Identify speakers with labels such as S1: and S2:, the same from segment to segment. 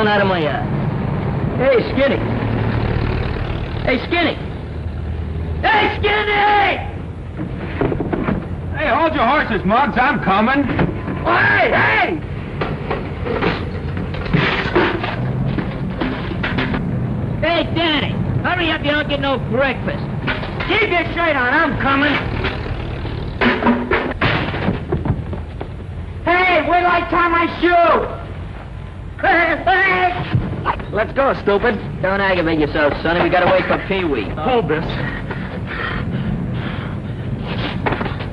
S1: Down out of my eye. Hey, Skinny. Hey, Skinny. Hey, Skinny!
S2: Hey, hold your horses, Muggs. I'm coming.
S1: Oh, hey! Hey, Danny, hurry up, you don't get no breakfast. Keep your shirt on, I'm coming. Hey, wait till I tie my shoe. Hey! Let's go, stupid. Don't aggravate yourself, sonny. We gotta wait for Peewee.
S2: Hold this.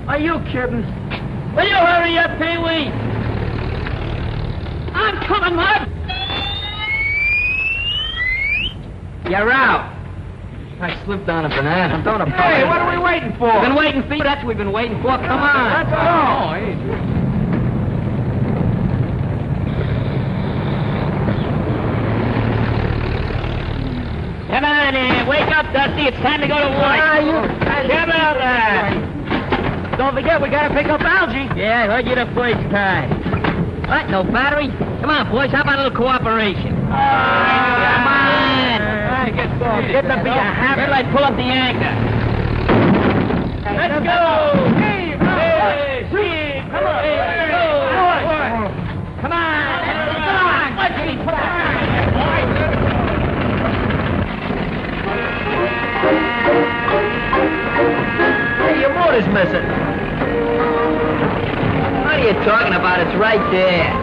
S1: Are you kidding? Will you hurry up, Peewee? I'm coming, Mud. You're out.
S2: I slipped on a banana.
S1: I'm throwing a
S2: Hey, what are we waiting for?
S1: We've been waiting for you. That's what we've been waiting for. Come on.
S2: Let's go. Hey.
S1: Come on in. Wake up, Dusty. It's time to go to work. Come on there. Don't forget, we gotta pick up Algy. Yeah, I heard you the first time. What, no battery? Come on, boys. How about a little cooperation? Come on. Get the beat. Where do I pull up the anchor? Let's go. Hey, come on. Let's go. Come on. Let's put Hey, your motor's missing. What are you talking about? It's right there.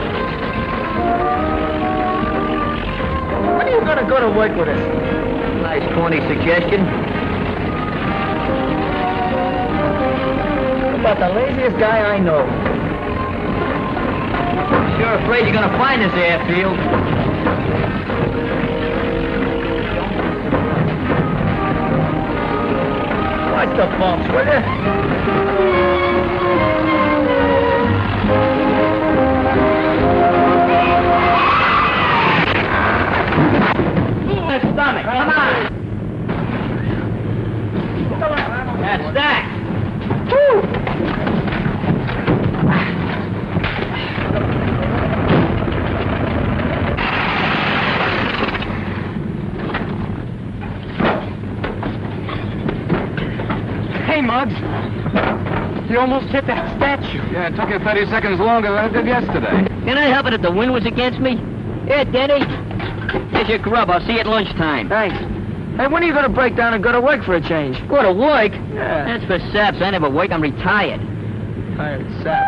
S1: When are you going to go to work with us? Nice corny suggestion. About the laziest guy I know. Sure afraid you're going to find this airfield. Watch the bumps, will you? Stomach, come on. That's that. Woo!
S2: Hey, Muggs. You almost hit that statue. Yeah, it took you 30 seconds longer than it did yesterday.
S1: Can I help it if the wind was against me? Here, Denny. Here's your grub. I'll see you at lunchtime.
S3: Thanks. Hey, when are you going to break down and go to work for a change?
S1: Go to work?
S3: Yeah.
S1: That's for saps. I never work. I'm retired.
S3: Tired sap.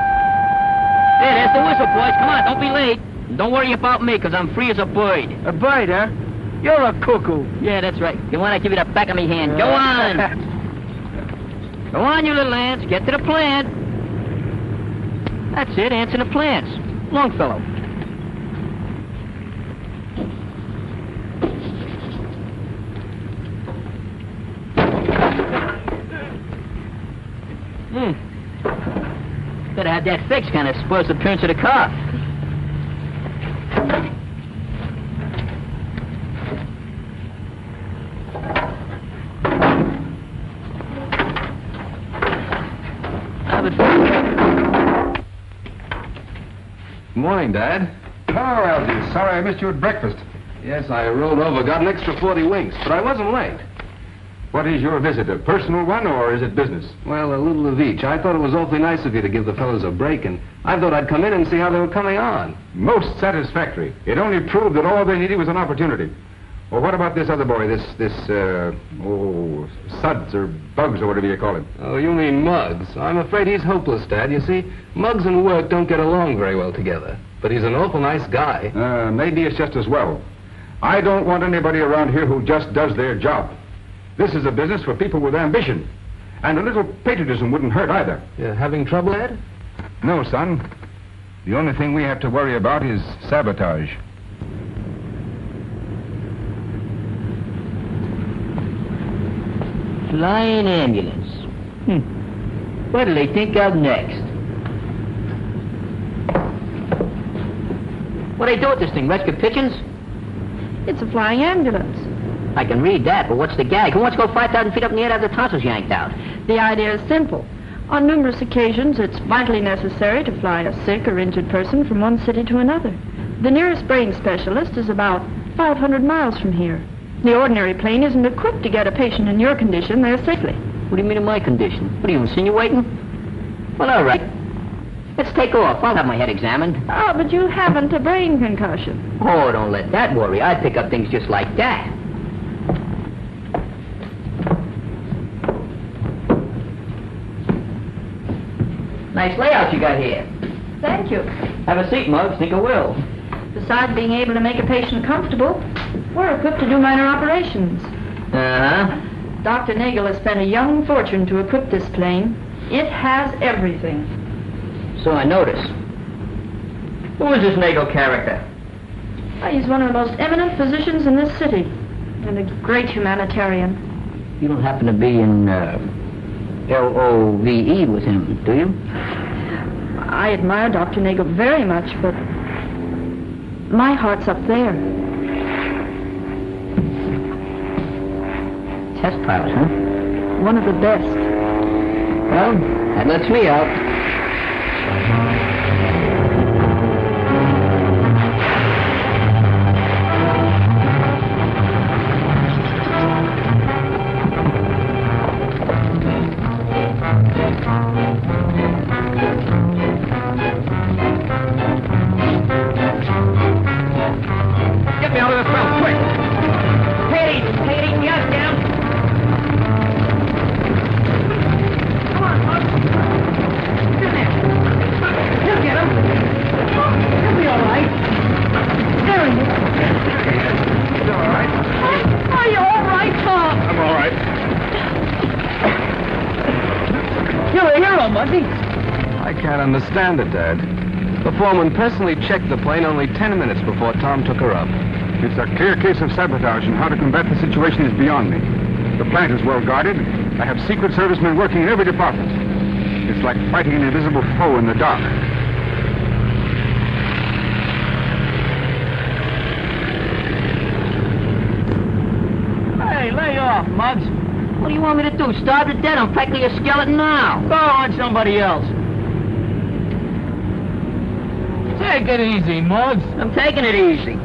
S1: There, there's the whistle, boys. Come on, don't be late. Don't worry about me, because I'm free as a bird.
S3: A bird, huh? You're a cuckoo.
S1: Yeah, that's right. You want to give you the back of me hand. Go on. Go on, you little ants. Get to the plant. That's it. Ants in the plants. Longfellow. Better have that fixed, kind of spoils the appearance of the car.
S2: Good morning, Dad.
S4: Hello, Algy. Sorry I missed you at breakfast.
S2: Yes, I rolled over, got an extra 40 winks, but I wasn't late.
S4: What is your visit, a personal one, or is it business?
S2: Well, a little of each. I thought it was awfully nice of you to give the fellows a break, and I thought I'd come in and see how they were coming on.
S4: Most satisfactory. It only proved that all they needed was an opportunity. Well, what about this other boy, Suds or Bugs or whatever you call him?
S2: Oh, you mean Muggs. I'm afraid he's hopeless, Dad. You see, Muggs and work don't get along very well together. But he's an awful nice guy.
S4: Maybe it's just as well. I don't want anybody around here who just does their job. This is a business for people with ambition. And a little patriotism wouldn't hurt either.
S2: You having trouble, Ed?
S4: No, son. The only thing we have to worry about is sabotage.
S1: Flying ambulance. What'll they think of next? What do they do with this thing? Rescue pigeons?
S5: It's a flying ambulance.
S1: I can read that, but what's the gag? Who wants to go 5,000 feet up in the air to have the tonsils yanked out?
S5: The idea is simple. On numerous occasions, it's vitally necessary to fly a sick or injured person from one city to another. The nearest brain specialist is about 500 miles from here. The ordinary plane isn't equipped to get a patient in your condition there safely.
S1: What do you mean in my condition? What are you insinuating? Well, all right. Let's take off. I'll have my head examined.
S5: Oh, but you haven't a brain concussion.
S1: Oh, don't let that worry. I pick up things just like that. Nice layout you got here.
S5: Thank you.
S1: Have a seat, Muggs. Think I will.
S5: Besides being able to make a patient comfortable, we're equipped to do minor operations.
S1: Uh-huh.
S5: Dr. Nagel has spent a young fortune to equip this plane. It has everything.
S1: So I notice. Who is this Nagel character?
S5: He's one of the most eminent physicians in this city, and a great humanitarian.
S1: You don't happen to be in, LOVE with him, do you?
S5: I admire Dr. Nagel very much, but my heart's up there.
S1: Test pilot, huh?
S5: One of the best.
S1: Well, that lets me out.
S2: Get me out of this film, quick!
S1: Hey, yes, down. Come on, Muggs. Get there. He'll get him. He'll be all right. There he is.
S4: You all right?
S5: Are you all right, Tom?
S4: I'm all right.
S3: You're a hero, Muggsy.
S2: I can't understand it, Dad. The foreman personally checked the plane only 10 minutes before Tom took her up.
S4: It's a clear case of sabotage, and how to combat the situation is beyond me. The plant is well guarded. I have Secret Service men working in every department. It's like fighting an invisible foe in the dark.
S3: Hey, lay off, Muggs.
S1: What do you want me to do? Starve to death? I'm practically a skeleton now.
S3: Go on somebody else. Take it easy, Muggs.
S1: I'm taking it easy.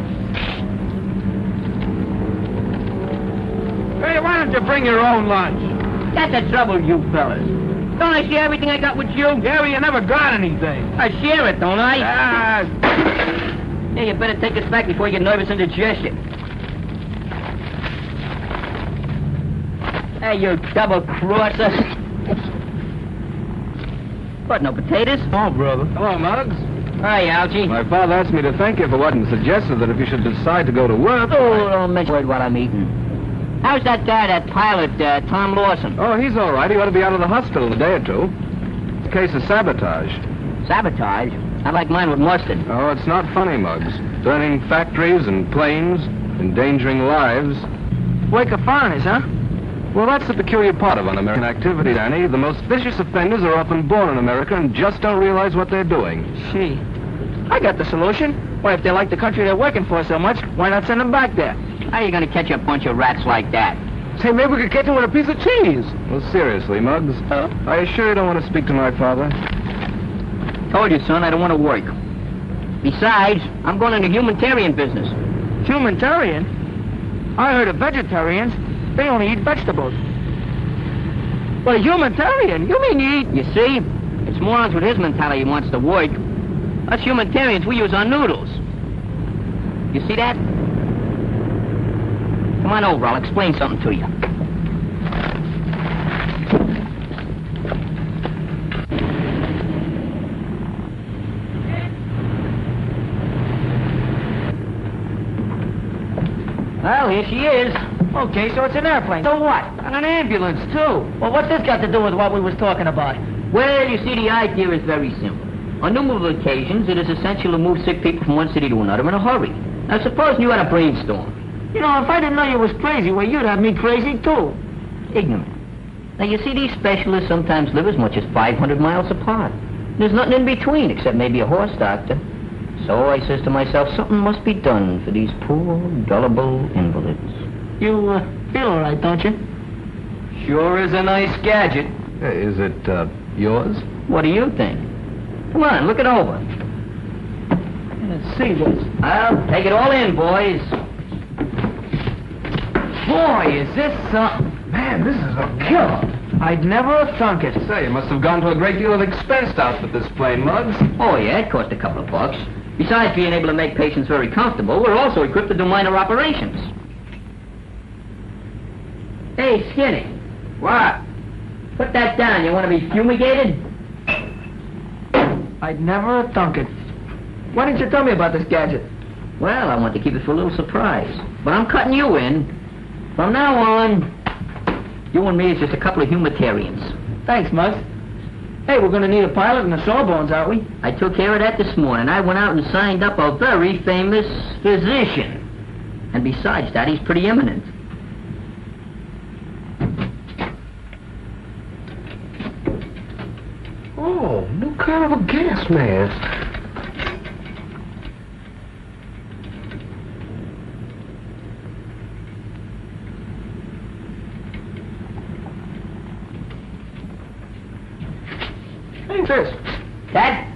S3: Hey, why don't you bring your own lunch?
S1: That's the trouble, you fellas. Don't I share everything I got with you?
S3: Gary, you never got anything.
S1: I share it, don't I?
S3: Ah,
S1: Yeah, you better take this back before you get nervous and indigestion. Hey, you double-crosser. What, no potatoes?
S3: oh, brother.
S2: Hello, Muggs.
S1: Hi, Algy.
S2: My father asked me to thank you for what and suggested that if you should decide to go to work...
S1: Oh, don't mention a word while I'm eating. How's that guy, that pilot, Tom Lawson?
S2: Oh, he's all right. He ought to be out of the hospital in a day or two. A case of sabotage.
S1: Sabotage? I like mine with mustard.
S2: Oh, it's not funny, Muggs. Burning factories and planes, endangering lives.
S3: Wake of foreigners, huh?
S2: Well, that's the peculiar part of un-American activity, Danny. The most vicious offenders are often born in America and just don't realize what they're doing.
S3: Gee, I got the solution. Why, if they like the country they're working for so much, why not send them back there?
S1: How are you going to catch a bunch of rats like that?
S3: Say, maybe we could catch them with a piece of cheese.
S2: Well, seriously, Muggs, are you sure you don't want to speak to my father?
S1: Told you, son, I don't want to work. Besides, I'm going into humanitarian business.
S3: Humanitarian? I heard of vegetarians. They only eat vegetables. Well, humanitarian? You mean you eat...
S1: You see? It's morons with his mentality he wants to work. Us humanitarians, we use our noodles. You see that? Come on over, I'll explain something to you. Well, here she is.
S3: Okay, so it's an airplane. So what?
S1: And an ambulance, too.
S3: Well, what's this got to do with what we was talking about?
S1: Well, you see, the idea is very simple. On numerous occasions, it is essential to move sick people from one city to another in a hurry. Now, suppose you had a brainstorm.
S3: You know, if I didn't know you was crazy, well, you'd have me crazy, too.
S1: Ignorant. Now, you see, these specialists sometimes live as much as 500 miles apart. There's nothing in between except maybe a horse doctor. So I says to myself, something must be done for these poor, gullible invalids.
S3: You, feel all right, don't you?
S1: Sure is a nice gadget.
S2: Is it, yours?
S1: What do you think? Come on, look it over.
S3: Let's see what's...
S1: Well, take it all in, boys. Boy, is this something.
S2: Man, this is a killer.
S3: I'd never have thunk it.
S2: Say, you must have gone to a great deal of expense to outfit this plane, Muggs.
S1: Oh, yeah, it cost a couple of bucks. Besides being able to make patients very comfortable, we're also equipped to do minor operations. Hey, Skinny.
S2: What?
S1: Put that down. You want to be fumigated?
S3: I'd never have thunk it. Why didn't you tell me about this gadget?
S1: Well, I want to keep it for a little surprise. But I'm cutting you in. From now on, you and me is just a couple of humanitarians.
S3: Thanks, Muggs. Hey, we're going to need a pilot and a sawbones, aren't we?
S1: I took care of that this morning. I went out and signed up a very famous physician. And besides that, he's pretty eminent.
S2: Oh, new kind of a gas mask.
S3: What's this?
S1: That?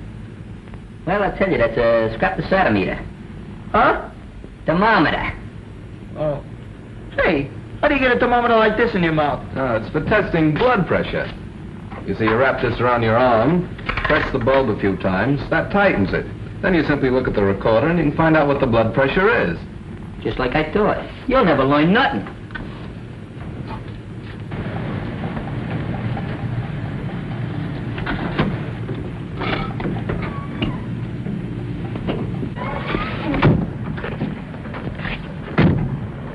S1: Well, I'll tell you, that's a scraptometer.
S3: Huh?
S1: Thermometer.
S3: Oh. Hey, how do you get a thermometer like this in your mouth?
S2: It's for testing blood pressure. You see, you wrap this around your arm, press the bulb a few times, that tightens it. Then you simply look at the recorder and you can find out what the blood pressure is.
S1: Just like I thought. You'll never learn nothing.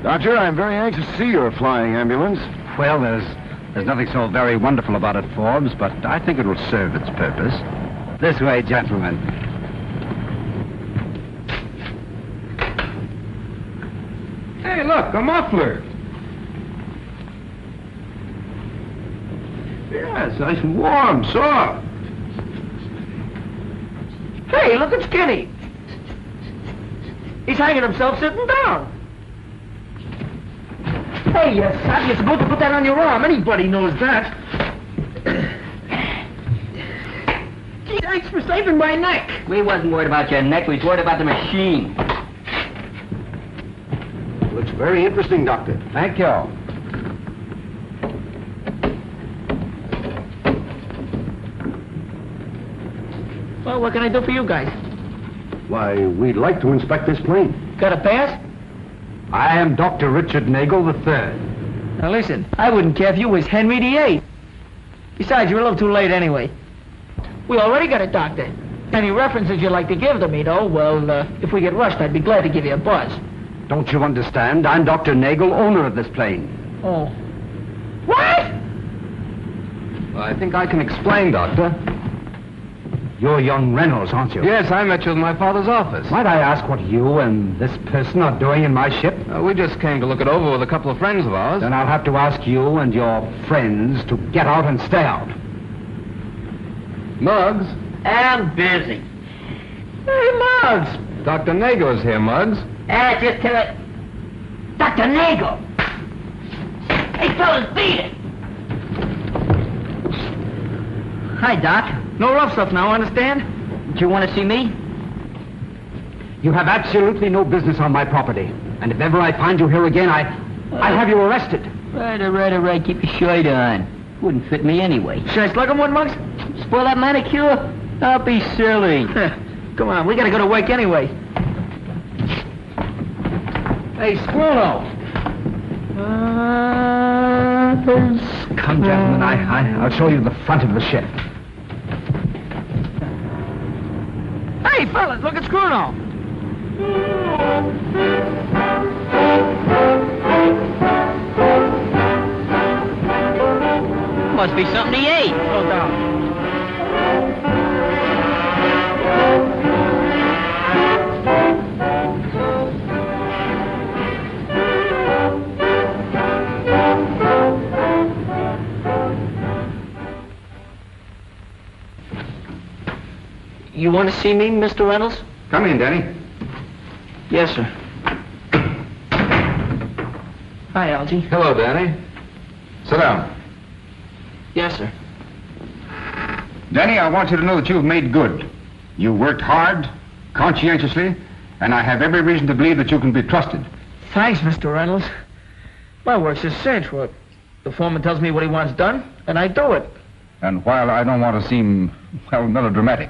S4: Doctor, I'm very anxious to see your flying ambulance.
S6: Well, there's nothing so very wonderful about it, Forbes, but I think it will serve its purpose. This way, gentlemen.
S2: Hey, look, a muffler.
S4: Yeah, it's nice and warm, soft.
S3: Hey, look at Skinny. He's hanging himself sitting down. Hey, son, you're supposed to put that on your arm. Anybody knows that. Gee, thanks for saving my neck.
S1: We wasn't worried about your neck. We was worried about the machine.
S4: Looks very interesting, Doctor.
S6: Thank you.
S3: Well, what can I do for you guys?
S4: Why, we'd like to inspect this plane.
S3: Got a pass?
S6: I am Dr. Richard Nagel III.
S3: Now listen, I wouldn't care if you was Henry VIII. Besides, you're a little too late anyway. We already got a doctor. Any references you'd like to give to me, though, well, if we get rushed, I'd be glad to give you a buzz.
S6: Don't you understand? I'm Dr. Nagel, owner of this plane.
S3: Oh. What?
S2: Well, I think I can explain, Doctor.
S6: You're young Reynolds, aren't you?
S2: Yes, I met you in my father's office.
S6: Might I ask what you and this person are doing in my ship?
S2: We just came to look it over with a couple of friends of ours.
S6: Then I'll have to ask you and your friends to get out and stay out.
S2: Muggs?
S1: I'm busy.
S3: Hey, Muggs.
S2: Dr. Nagel is here, Muggs.
S1: Just tell it. Dr. Nagel. Hey, fellas, beat it. Hi, Doc.
S3: No rough stuff now, understand?
S1: Do you want to see me?
S6: You have absolutely no business on my property. And if ever I find you here again, I'll have you arrested.
S1: Right. Keep your shirt on. Wouldn't fit me anyway.
S3: Should I slug him one, Muggs?
S1: Spoil that manicure? Don't be silly.
S3: Come on, we gotta go to work anyway.
S2: Hey, Scruno!
S6: Come, gentlemen, I'll show you the front of the ship.
S3: Hey, fellas, look at Scruno.
S1: Must be something he ate.
S3: Slow down. You want to see me, Mr. Reynolds?
S4: Come in, Danny.
S3: Yes, sir. Hi, Algy.
S2: Hello, Danny. Sit down.
S3: Yes, sir.
S4: Danny, I want you to know that you've made good. You worked hard, conscientiously, and I have every reason to believe that you can be trusted.
S3: Thanks, Mr. Reynolds. My work's a cinch. Well, the foreman tells me what he wants done, and I do it.
S4: And while I don't want to seem, well, melodramatic,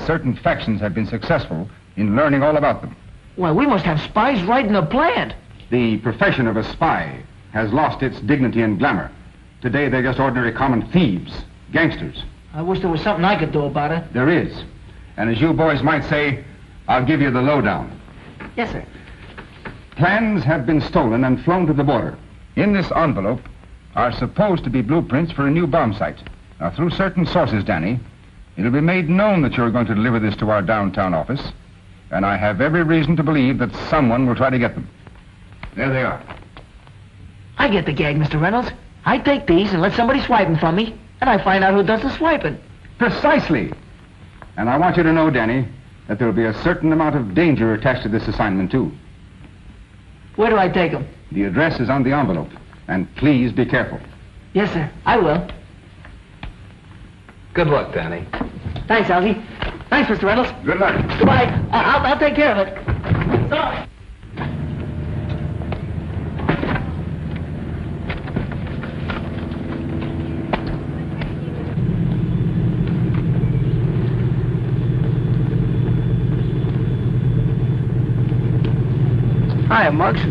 S4: certain factions have been successful in learning all about them.
S3: Well, we must have spies right in the plant.
S4: The profession of a spy has lost its dignity and glamour. Today, they're just ordinary common thieves, gangsters.
S3: I wish there was something I could do about it.
S4: There is. And as you boys might say, I'll give you the lowdown.
S3: Yes, sir.
S4: Plans have been stolen and flown to the border. In this envelope are supposed to be blueprints for a new bomb site. Now, through certain sources, Danny, it'll be made known that you're going to deliver this to our downtown office, and I have every reason to believe that someone will try to get them. There they are.
S3: I get the gag, Mr. Reynolds. I take these and let somebody swipe them from me, and I find out who does the swiping.
S4: Precisely. And I want you to know, Danny, that there'll be a certain amount of danger attached to this assignment, too.
S3: Where do I take them?
S4: The address is on the envelope, and please be careful.
S3: Yes, sir. I will.
S2: Good luck, Danny.
S3: Thanks, Algy. Thanks, Mr. Reynolds.
S4: Good luck.
S3: Goodbye. I'll take care of it. Sorry. Hiya, Muggs.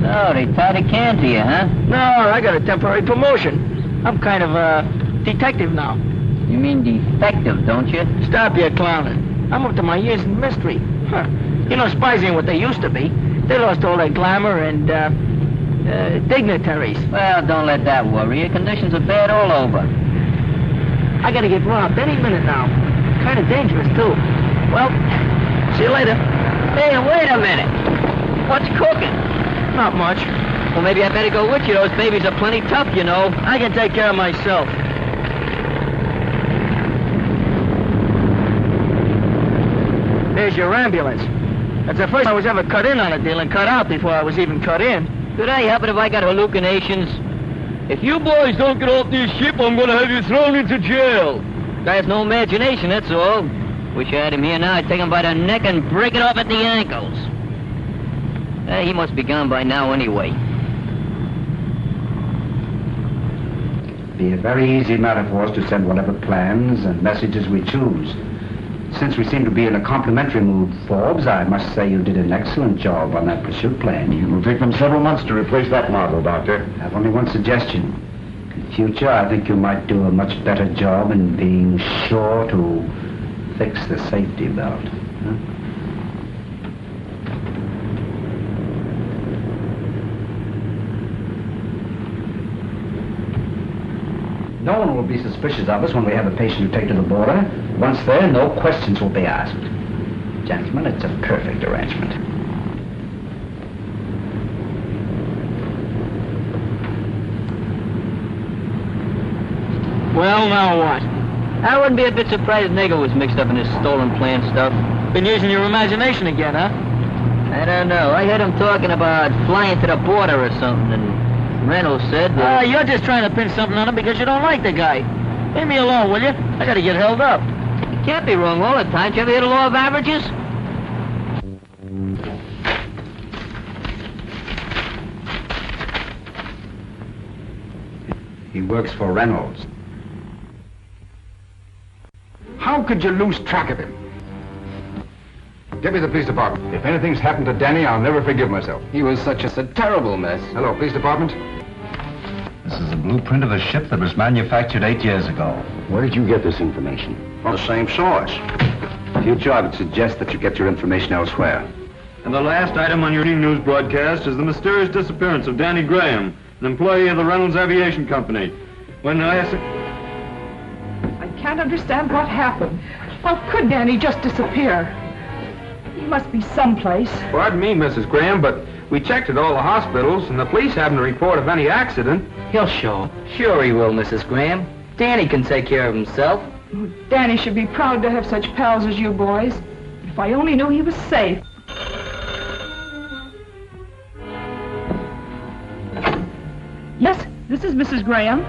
S1: Oh, they tied a can to you, huh?
S3: No, I got a temporary promotion. I'm kind of a detective now.
S1: You mean defective, don't you?
S3: Stop your clowning. I'm up to my ears in mystery. Huh. You know, spies ain't what they used to be. They lost all their glamour and, dignitaries.
S1: Well, don't let that worry you. Conditions are bad all over.
S3: I gotta get robbed any minute now. Kind of dangerous, too. Well, see you later.
S1: Hey, wait a minute. What's cooking?
S3: Not much.
S1: Well, maybe I better go with you. Those babies are plenty tough, you know.
S3: I can take care of myself. There's your ambulance. That's the first I was ever cut in on a deal and cut out before I was even cut in.
S1: Could I help it if I got hallucinations? If you boys don't get off this ship, I'm gonna have you thrown into jail. Guy has no imagination, that's all. Wish I had him here now. I'd take him by the neck and break it off at the ankles. He must be gone by now anyway.
S6: Be a very easy matter for us to send whatever plans and messages we choose. Since we seem to be in a complimentary mood, Forbes, I must say you did an excellent job on that pursuit plan.
S4: It will take them several months to replace that model, Doctor.
S6: I have only one suggestion. In future, I think you might do a much better job in being sure to fix the safety belt. Huh? No one will be suspicious of us when we have a patient to take to the border. Once there, no questions will be asked. Gentlemen, it's a perfect arrangement.
S3: Well, now what?
S1: I wouldn't be a bit surprised if Nagel was mixed up in this stolen plan stuff.
S3: Been using your imagination again, huh?
S1: I don't know. I heard him talking about flying to the border or something, and Reynolds said that...
S3: You're just trying to pin something on him because you don't like the guy. Leave me alone, will you? I gotta get held up.
S1: You can't be wrong all the time. Did you ever hear the law of averages?
S6: He works for Reynolds.
S4: How could you lose track of him? Get me the police department. If anything's happened to Danny, I'll never forgive myself.
S2: He was such a terrible mess.
S4: Hello, police department.
S7: This is a blueprint of a ship that was manufactured 8 years ago.
S6: Where did you get this information?
S8: From the same source. Future, I would suggest that you get your information elsewhere.
S9: And the last item on your evening news broadcast is the mysterious disappearance of Danny Graham, an employee of the Reynolds Aviation Company. When I asked...
S10: I can't understand what happened. How could Danny just disappear? He must be someplace.
S9: Pardon me, Mrs. Graham, but we checked at all the hospitals, and the police haven't a report of any accident.
S1: He'll show. Sure he will, Mrs. Graham. Danny can take care of himself.
S10: Danny should be proud to have such pals as you boys. If I only knew he was safe. Yes, this is Mrs. Graham.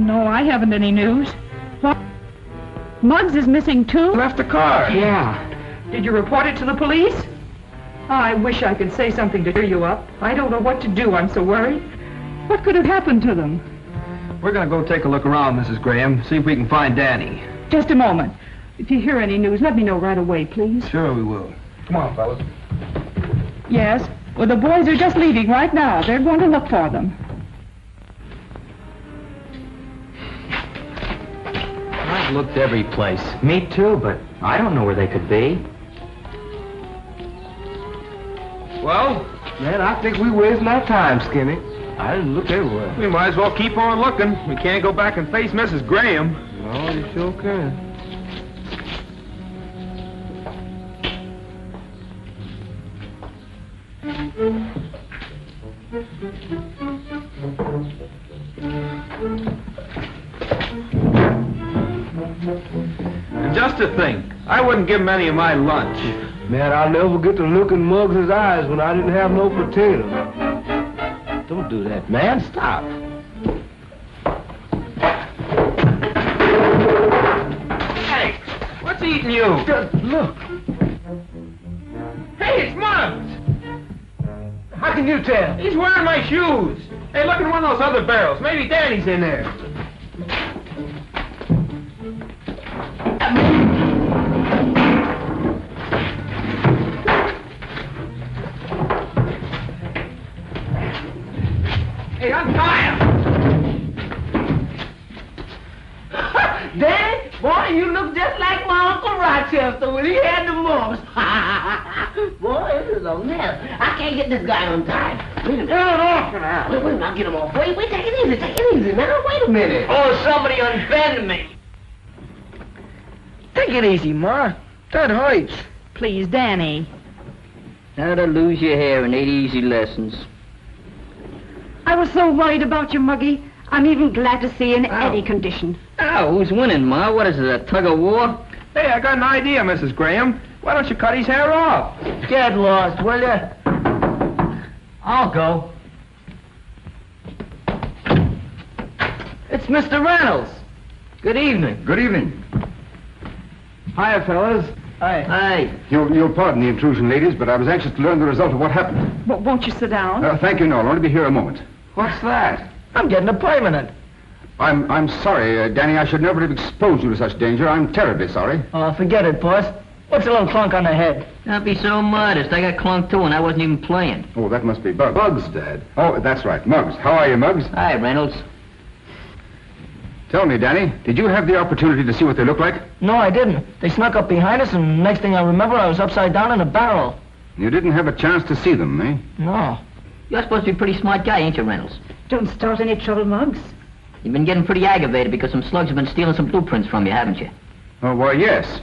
S10: No, I haven't any news. What? Muggs is missing too?
S3: Left the car.
S6: Yeah.
S10: Did you report it to the police? I wish I could say something to cheer you up. I don't know what to do. I'm so worried. What could have happened to them?
S2: We're going to go take a look around, Mrs. Graham, see if we can find Danny.
S10: Just a moment. If you hear any news, let me know right away, please.
S2: Sure we will. Come on, fellas.
S10: Yes. Well, the boys are just leaving right now. They're going to look for them.
S1: I've looked every place. Me too, but I don't know where they could be.
S2: Well, man, I think we're wasting our time, Skinny.
S1: I didn't look everywhere.
S2: We might as well keep on looking. We can't go back and face Mrs. Graham. No, you sure can. And just to think, I wouldn't give him any of my lunch.
S11: Man, I'll never get to look in Muggs' eyes when I didn't have no potatoes.
S1: Don't do that, man. Stop.
S2: Hey, what's eating you?
S11: Just look.
S2: Hey, it's Muggs!
S11: How can you tell?
S2: He's wearing my shoes. Hey, look in one of those other barrels. Maybe Danny's in there. Hey, untie him!
S3: Danny, boy, you look just like my Uncle Rochester when he had the mumps. Boy, this is a mess. I can't get this guy untied. Wait a minute. Wait, I'll get him off. Wait, take it easy now. Wait a minute.
S1: Oh, somebody unbend me.
S3: Take it easy, Ma. That hurts.
S5: Please, Danny.
S1: How to lose your hair in 8 easy lessons.
S5: I was so worried about you, Muggy. I'm even glad to see you in any condition.
S1: Oh, who's winning, Ma? What is it, a tug of war?
S2: Hey, I got an idea, Mrs. Graham. Why don't you cut his hair off?
S3: Get lost, will ya? I'll go. It's Mr. Reynolds. Good evening.
S4: Good evening. Hiya, fellas.
S3: Hi.
S4: You'll pardon the intrusion, ladies, but I was anxious to learn the result of what happened.
S5: But won't you sit down?
S4: Thank you, no. I'll only be here a moment.
S3: What's that? I'm getting a permanent.
S4: I'm sorry, Danny. I should never have exposed you to such danger. I'm terribly sorry.
S3: Oh, forget it, boss. What's a little clunk on the head?
S1: Don't be so modest. I got clunked too, and I wasn't even playing.
S4: Oh, that must be Bugs.
S2: Bugs, Dad.
S4: Oh, that's right. Muggs. How are you, Muggs?
S1: Hi, Reynolds.
S4: Tell me, Danny, did you have the opportunity to see what they look like?
S3: No, I didn't. They snuck up behind us, and next thing I remember, I was upside down in a barrel.
S4: You didn't have a chance to see them, eh?
S3: No.
S1: You're supposed to be a pretty smart guy, ain't you, Reynolds?
S5: Don't start any trouble, Muggs.
S1: You've been getting pretty aggravated because some slugs have been stealing some blueprints from you, haven't you?
S4: Oh, why, yes.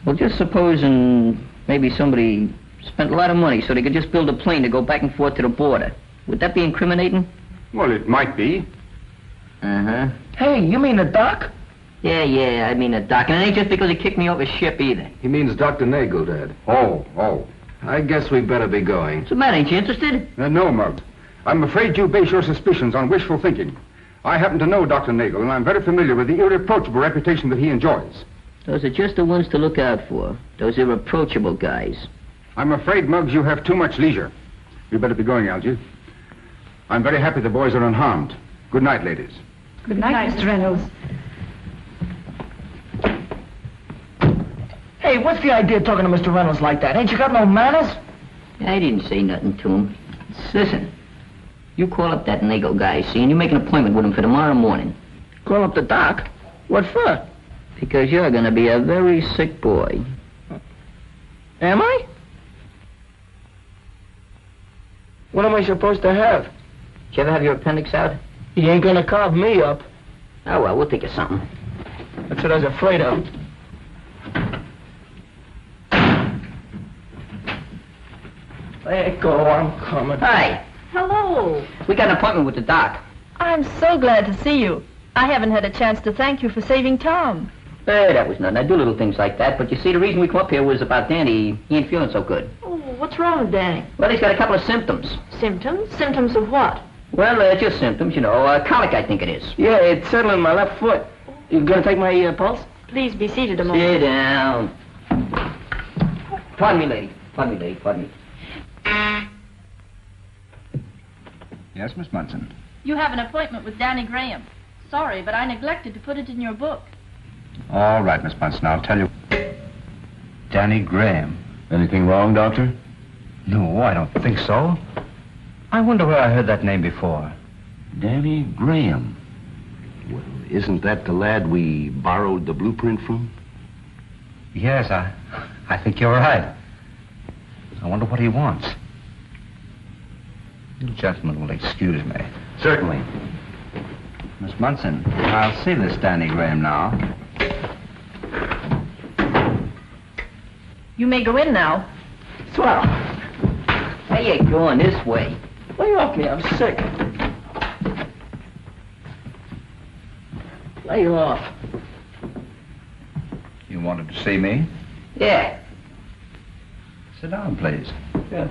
S1: Well, just supposing maybe somebody spent a lot of money so they could just build a plane to go back and forth to the border. Would that be incriminating?
S4: Well, it might be.
S1: Uh-huh.
S3: Hey, you mean the doc?
S1: Yeah, I mean the doc. And it ain't just because he kicked me off his ship either.
S2: He means Dr. Nagel, Dad.
S4: Oh.
S2: I guess we better be going.
S1: What's the matter? Ain't you interested?
S4: No, Muggs. I'm afraid you base your suspicions on wishful thinking. I happen to know Dr. Nagel, and I'm very familiar with the irreproachable reputation that he enjoys.
S1: Those are just the ones to look out for. Those irreproachable guys.
S4: I'm afraid, Muggs, you have too much leisure. You better be going, Algy. I'm very happy the boys are unharmed. Good night, ladies.
S5: Good night, Mr. Reynolds.
S3: Hey, what's the idea of talking to Mr. Reynolds like that? Ain't you got no manners?
S1: I didn't say nothing to him. Listen, you call up that Nagel guy, see, and you make an appointment with him for tomorrow morning.
S3: Call up the doc? What for?
S1: Because you're going to be a very sick boy.
S3: Am I? What am I supposed to have?
S1: Did you ever have your appendix out?
S3: He ain't gonna carve me up.
S1: Oh, well, we'll think of something.
S3: That's what I was afraid of. Let go, I'm coming.
S1: Hi.
S5: Hello.
S1: We got an appointment with the doc.
S5: I'm so glad to see you. I haven't had a chance to thank you for saving Tom.
S1: Hey, that was nothing. I do little things like that. But you see, the reason we come up here was about Danny. He ain't feeling so good.
S5: Oh, what's wrong with Danny?
S1: Well, he's got a couple of symptoms.
S5: Symptoms? Symptoms of what?
S1: Well, just symptoms, you know. Colic, I think it is.
S3: Yeah, it's settling my left foot. You gonna take my pulse?
S5: Please be seated a moment.
S1: Sit down. Pardon me, lady. Pardon me.
S4: Yes, Miss Munson.
S12: You have an appointment with Danny Graham. Sorry, but I neglected to put it in your book.
S4: All right, Miss Munson, I'll tell you. Danny Graham.
S2: Anything wrong, Doctor?
S4: No, I don't think so. I wonder where I heard that name before.
S13: Danny Graham. Well, isn't that the lad we borrowed the blueprint from?
S4: Yes, I think you're right. I wonder what he wants. You gentlemen will excuse me.
S13: Certainly.
S4: Miss Munson, I'll see this Danny Graham now.
S12: You may go in now.
S3: Swell.
S1: How you going this way?
S3: Lay off me, I'm sick. Lay off.
S4: You wanted to see me?
S1: Yeah.
S4: Sit down, please.
S3: Yeah.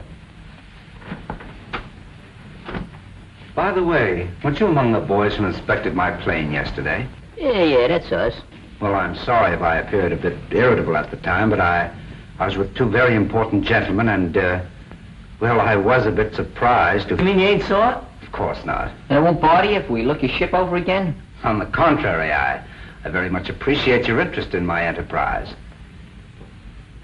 S6: By the way, weren't you among the boys who inspected my plane yesterday?
S1: Yeah, that's us.
S6: Well, I'm sorry if I appeared a bit irritable at the time, but I was with two very important gentlemen, and, well, I was a bit surprised to...
S1: You mean you ain't saw it?
S6: Of course not.
S1: And it won't bother you if we look your ship over again?
S6: On the contrary, I very much appreciate your interest in my enterprise.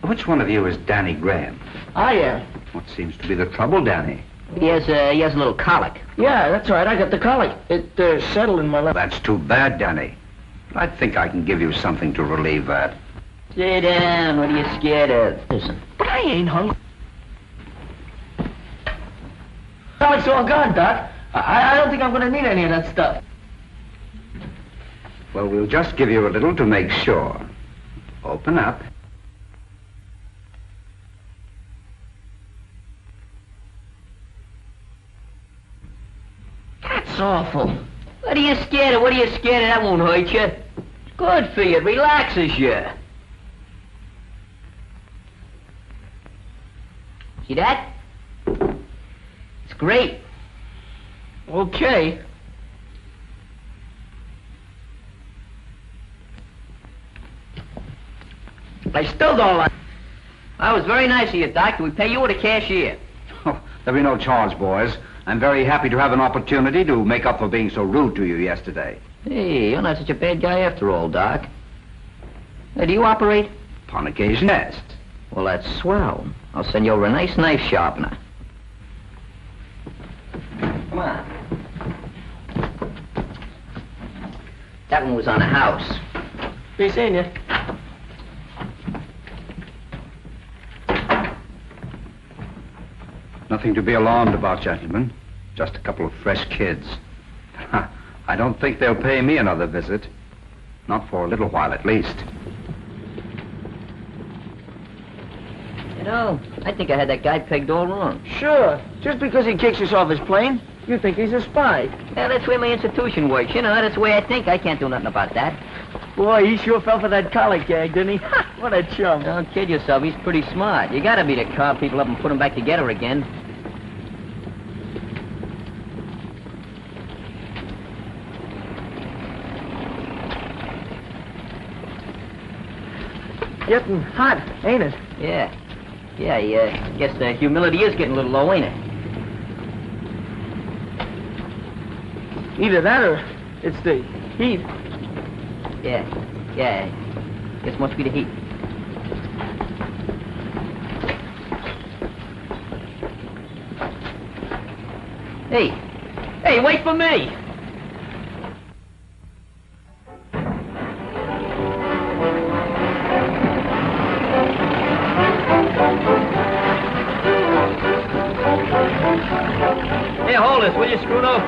S6: Which one of you is Danny Graham?
S3: I am.
S6: What seems to be the trouble, Danny?
S1: He has a little colic.
S3: Yeah, that's right. I got the colic. It settled in my left.
S6: That's too bad, Danny. I think I can give you something to relieve that.
S1: Sit down. What are you scared of?
S3: Listen, but I ain't hungry. Colic's all gone, Doc. I don't think I'm going to need any of that stuff.
S6: Well, we'll just give you a little to make sure. Open up.
S3: That's awful.
S1: What are you scared of? That won't hurt you. It's good for you. It relaxes you. See that? It's great.
S3: Okay. I still don't like...
S1: That was very nice of you, Doc. Do we pay you or the cashier?
S6: Oh, there'll be no charge, boys. I'm very happy to have an opportunity to make up for being so rude to you yesterday.
S1: Hey, you're not such a bad guy after all, Doc. Hey, do you operate?
S6: Upon occasion, yes.
S1: Well, that's swell. I'll send you over a nice knife sharpener. Come on. That one was on a house.
S3: Be seeing you.
S6: Nothing to be alarmed about, gentlemen. Just a couple of fresh kids. I don't think they'll pay me another visit. Not for a little while, at least.
S1: You know, I think I had that guy pegged all wrong.
S3: Sure. Just because he kicks us off his plane, you think he's a spy.
S1: Yeah, that's the way my institution works. You know, that's the way I think. I can't do nothing about that.
S3: Boy, he sure fell for that colic gag, didn't he? What a chum.
S1: Don't kid yourself. He's pretty smart. You gotta beat to carve people up and put them back together again.
S3: Getting hot, ain't it?
S1: Yeah. Yeah, I guess the humidity is getting a little low, ain't it?
S3: Either that or it's the heat.
S1: Yeah. Guess must be the heat. Hey, wait for me! Hey, hold this, will you, Scruno?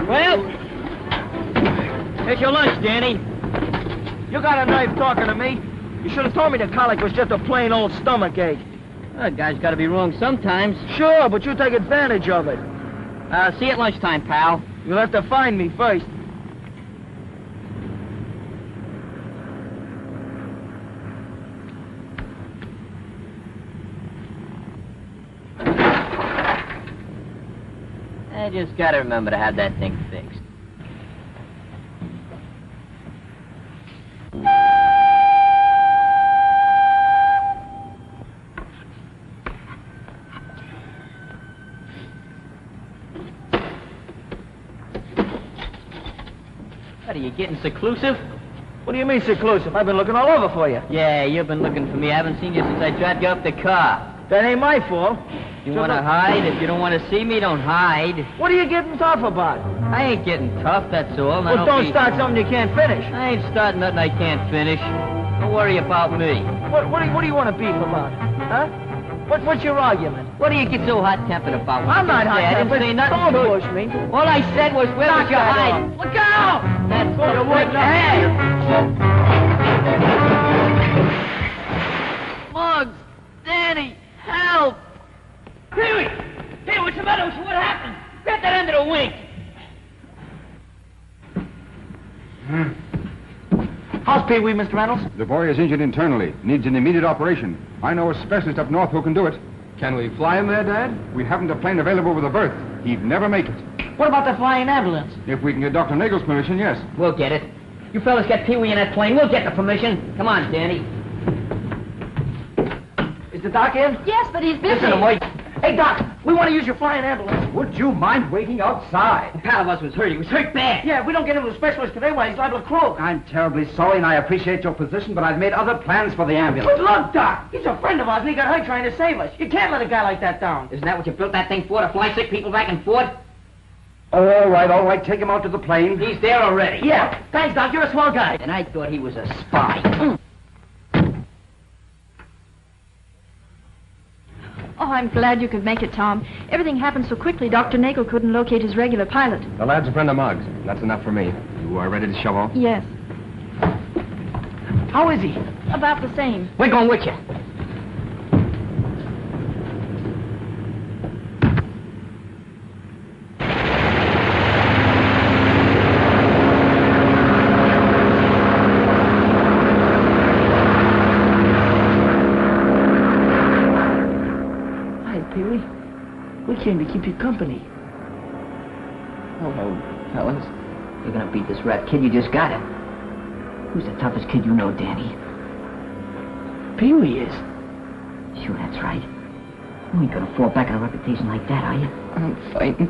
S1: Well, here's your lunch, Danny.
S3: You got a knife talking to me? You should have told me the colic was just a plain old stomach ache.
S1: That guy's got to be wrong sometimes.
S3: Sure, but you take advantage of it.
S1: See you at lunchtime, pal.
S3: You'll have to find me first.
S1: I just gotta remember to have that thing fixed. What, are you getting seclusive?
S3: What do you mean seclusive? I've been looking all over for you.
S1: Yeah, you've been looking for me. I haven't seen you since I dropped you off the car.
S3: That ain't my fault.
S1: You want to hide? If you don't want to see me, don't hide.
S3: What are you getting tough about?
S1: I ain't getting tough, that's all.
S3: Well, don't start something you can't finish.
S1: I ain't starting nothing I can't finish. Don't worry about me.
S3: What do you want to beef about? Huh? What's your argument?
S1: What do you get so hot-tempered about?
S3: I'm not hot-tempered.
S1: I didn't say nothing.
S3: Don't push me.
S1: All I said was, where was your hide? Look out! That's what you wouldn't have. Muggs! Danny! Help! Peewee! Hey, what's the matter? What happened? Grab that under the wing.
S3: How's Peewee, Mr. Reynolds?
S4: The boy is injured internally. Needs an immediate operation. I know a specialist up north who can do it.
S2: Can we fly him there, Dad?
S4: We haven't a plane available with a berth. He'd never make it.
S3: What about the flying ambulance?
S4: If we can get Dr. Nagel's permission, yes.
S1: We'll get it. You fellas get Peewee in that plane. We'll get the permission. Come on, Danny.
S3: Is the doc in?
S5: Yes, but he's busy.
S1: Listen, wait.
S3: Hey, Doc, we want to use your flying ambulance.
S6: Would you mind waiting outside?
S1: A pal of us was hurt. He was hurt bad.
S3: Yeah, if we don't get him to the specialist today, why, he's liable to croak.
S6: I'm terribly sorry, and I appreciate your position, but I've made other plans for the ambulance.
S3: But look, Doc, he's a friend of ours, and he got hurt trying to save us. You can't let a guy like that down.
S1: Isn't that what you built that thing for, to fly sick people back and forth?
S6: All right. Take him out to the plane.
S1: He's there already.
S3: Yeah, thanks, Doc. You're a swell guy.
S1: And I thought he was a spy.
S5: Oh, I'm glad you could make it, Tom. Everything happened so quickly, Dr. Nagel couldn't locate his regular pilot.
S2: The lad's a friend of Muggs. That's enough for me. You are ready to shove off?
S5: Yes.
S3: How is he?
S5: About the same.
S1: We're going with you.
S3: We came to keep you company.
S1: Hello, fellas. You're gonna beat this rat kid. You just got it. Who's the toughest kid you know, Danny?
S3: Peewee is.
S1: Sure, that's right. You ain't gonna fall back on a reputation like that, are you?
S3: I'm fighting.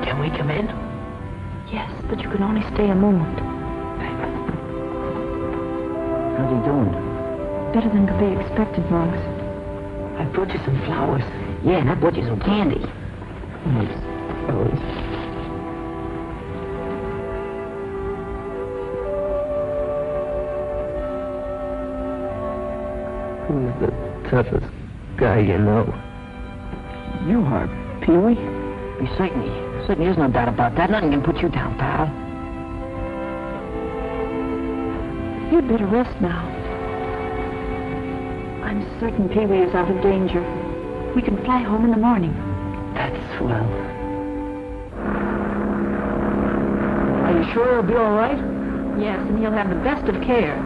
S3: Can we come in?
S5: Yes, but you can only stay a moment.
S1: How's he doing?
S5: Better than could be expected, Muggs.
S3: I brought you some flowers.
S1: Yeah, and I bought you some candy.
S3: Thanks, fellas. Who's the toughest guy you know? You are, Peewee.
S1: Certainly is no doubt about that. Nothing can put you down, pal.
S5: You'd better rest now. I'm certain Peewee is out of danger. We can fly home in the morning.
S3: That's swell. Are you sure he'll be all right?
S5: Yes, and he'll have the best of care.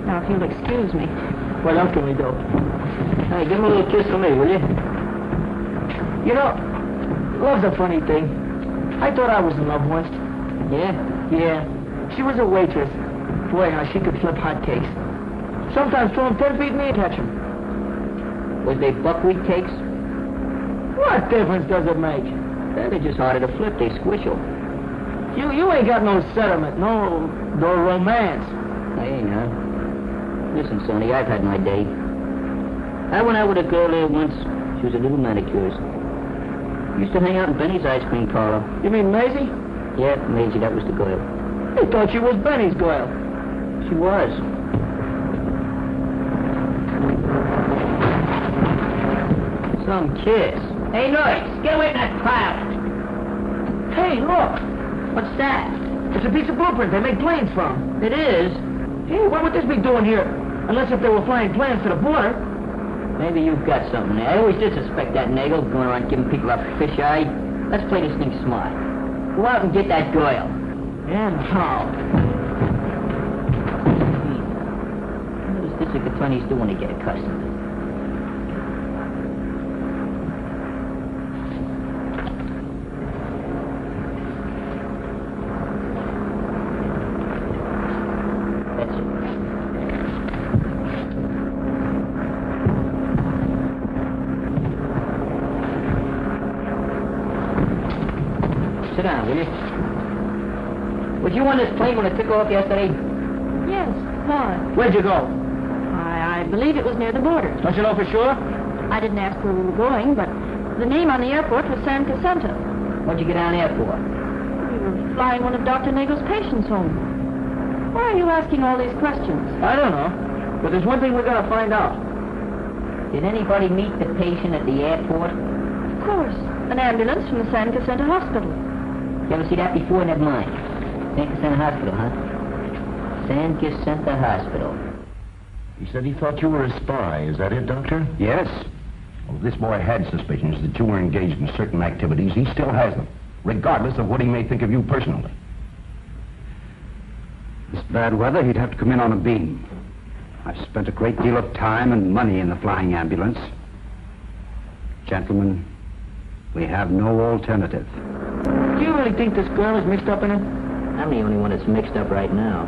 S5: Now, if you'll excuse me.
S3: What else can we do? Hey, give him a little kiss for me, will you? You know, love's a funny thing. I thought I was in love once.
S1: Yeah?
S3: Yeah. She was a waitress. Boy, how she could flip hotcakes. Sometimes throw them 10 feet in the air, catch them.
S1: Was they buckwheat cakes?
S3: What difference does it make?
S1: They're just harder to flip. They squishel.
S3: You ain't got no sentiment, no romance.
S1: Hey, now. Listen, Sonny, I've had my day. I went out with a girl there once. She was a little manicurist. Used to hang out in Benny's ice cream parlor.
S3: You mean Maisie?
S1: Yeah, Maisie, that was the girl.
S3: I thought she was Benny's girl.
S1: She was. Some kiss. Hey, Noise, get away from that crowd.
S3: Hey, look.
S1: What's that?
S3: It's a piece of blueprint they make planes from.
S1: It is?
S3: Hey, what would this be doing here? Unless if they were flying planes to the border.
S1: Maybe you've got something there. I always did suspect that Nagel going around giving people a fisheye. Let's play this thing smart. Go out and get that girl.
S3: And how?
S1: district attorneys do when they get accustomed. That's it. Sit down, will you? Was you on this plane when it took off yesterday?
S5: Yes, why?
S3: Where'd you go?
S5: I believe it was near the border.
S3: Don't you know for sure?
S5: I didn't ask where we were going, but the name on the airport was San Jacinto.
S1: What'd you get down there for?
S5: We were flying one of Dr. Nagel's patients home. Why are you asking all these questions?
S3: I don't know. But there's one thing we're going to find out.
S1: Did anybody meet the patient at the airport?
S5: Of course. An ambulance from the San Jacinto Hospital.
S1: You ever see that before? Never mind. San Jacinto Hospital, huh? San Jacinto Hospital.
S13: He said he thought you were a spy. Is that it, Doctor?
S6: Yes.
S13: Well, this boy had suspicions that you were engaged in certain activities. He still has them, regardless of what he may think of you personally.
S6: This bad weather, he'd have to come in on a beam. I've spent a great deal of time and money in the flying ambulance. Gentlemen, we have no alternative.
S3: Do you really think this girl is mixed up in it?
S1: I'm the only one that's mixed up right now.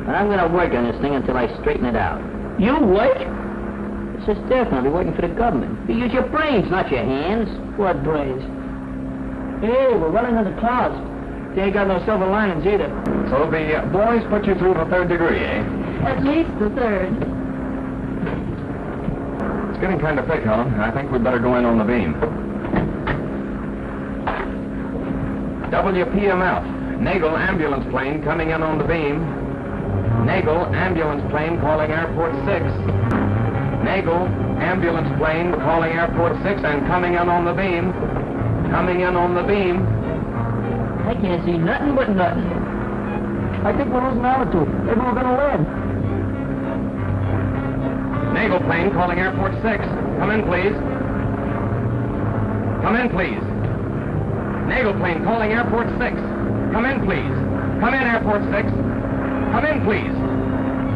S1: But I'm going to work on this thing until I straighten it out.
S3: You what?
S1: It's just different. I'll be working for the government. You use your brains, not your hands.
S3: What brains? Hey, we're running on the clouds. They ain't got no silver linings either.
S2: So the boys put you through the 3rd degree, eh?
S5: At least the 3rd.
S2: It's getting kind of thick, Helen. I think we'd better go in on the beam. WPMF. Nagel ambulance plane coming in on the beam. Nagel ambulance plane calling Airport 6. Nagel ambulance plane calling Airport 6 and coming in on the beam. Coming in on the beam.
S1: I can't see nothing but nothing.
S3: I think we're losing altitude. Maybe we're going to land.
S2: Nagel plane calling Airport 6. Come in, please. Come in, please. Nagel plane calling Airport 6. Come in, please. Come in, Airport 6. Come in, please.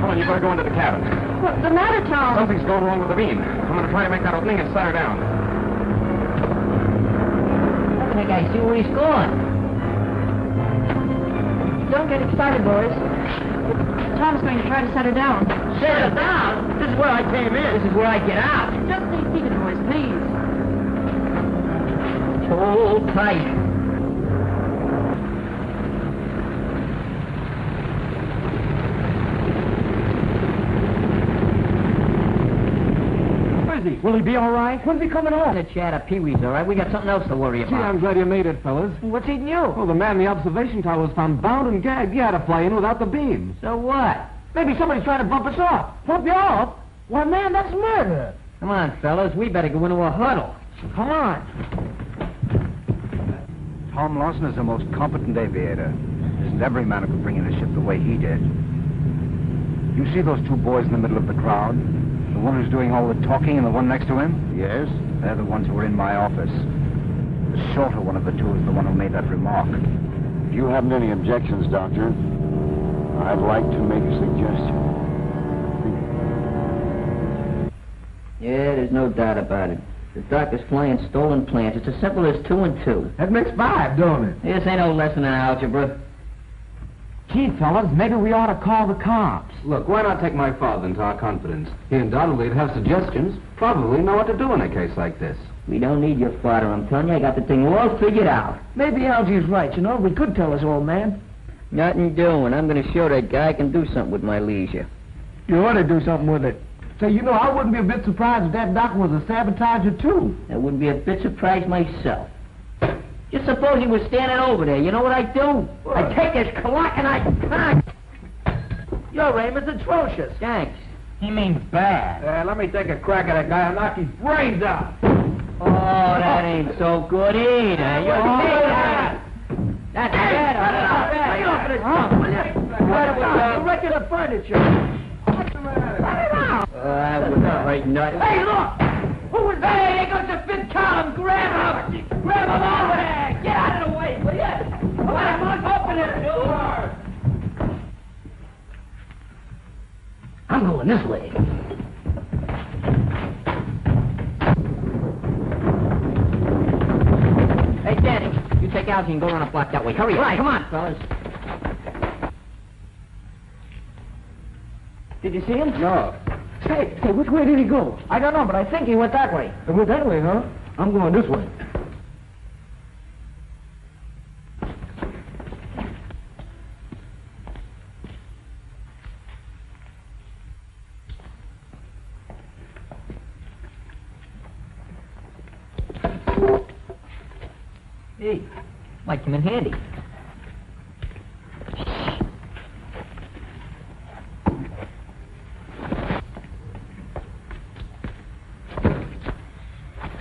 S2: Helen, you better go into the cabin.
S5: What's the matter, Tom?
S2: Something's going wrong with the beam. I'm going to try and make that opening and set her down.
S1: I think I see where he's going.
S5: Don't get excited, boys. Tom's going to try to set her down.
S3: Set her down? This is where I came in. This is where I get out.
S5: Just stay seated, boys, please.
S1: Hold tight.
S3: Will he be all right? When's he coming home?
S1: The chat of Peewee's all right. We got something else to worry
S11: Gee,
S1: about.
S11: I'm glad you made it, fellas.
S3: What's eating you?
S11: Well, the man in the observation tower was found bound and gagged. He had to fly in without the beams.
S1: So what?
S3: Maybe somebody's trying to bump us off. Bump you off? Why, man, that's murder.
S1: Come on, fellas. We better go into a huddle.
S3: Come on.
S6: Tom Lawson is the most competent aviator. Isn't every man who could bring in a ship the way he did. You see those 2 boys in the middle of the crowd? The one who's doing all the talking and the one next to him?
S13: Yes?
S6: They're the ones who were in my office. The shorter one of the 2 is the one who made that remark.
S13: If you haven't any objections, Doctor, I'd like to make a suggestion.
S1: Yeah, there's no doubt about it. The doctor's flying stolen plans. It's as simple as 2 and 2.
S11: That makes 5, don't it?
S1: This ain't no lesson in algebra.
S3: Gee, fellas, maybe we ought to call the cops.
S2: Look, why not take my father into our confidence? He undoubtedly would have suggestions, probably know what to do in a case like this.
S1: We don't need your father, I'm telling you. I got the thing all figured out.
S3: Maybe Algy's right, you know. We could tell his old man.
S1: Nothing doing. I'm going to show that guy I can do something with my leisure.
S3: You ought to do something with it. Say, you know, I wouldn't be a bit surprised if that doctor was a sabotager, too.
S1: I wouldn't be a bit surprised myself. Just suppose he was standing over there. You know what I'd do?
S3: What?
S1: I'd take his clock and I'd...
S3: Your aim is atrocious.
S1: Thanks.
S3: He means bad.
S11: Let me take a crack at that guy and knock his brains out.
S1: Oh, that ain't so good either. You're That's better.
S3: Lay off of the tongue, will you? You're wrecking the furniture. What's the matter?
S1: That wouldn't hurt nothing.
S3: Hey, look! Who was that? Hey, there goes the 5th column. Grab him! Grab him over there! Get out of the way, will you? Come on, open it!
S1: I'm going this way. Hey, Danny, you take Algy and go around a block that way. Hurry up. Right, come on, fellas. Did you see him?
S11: No.
S3: Hey, which way did he go? I don't know, but I think he went that way.
S11: It went that way, huh? I'm going this way.
S1: Hey, might come in handy.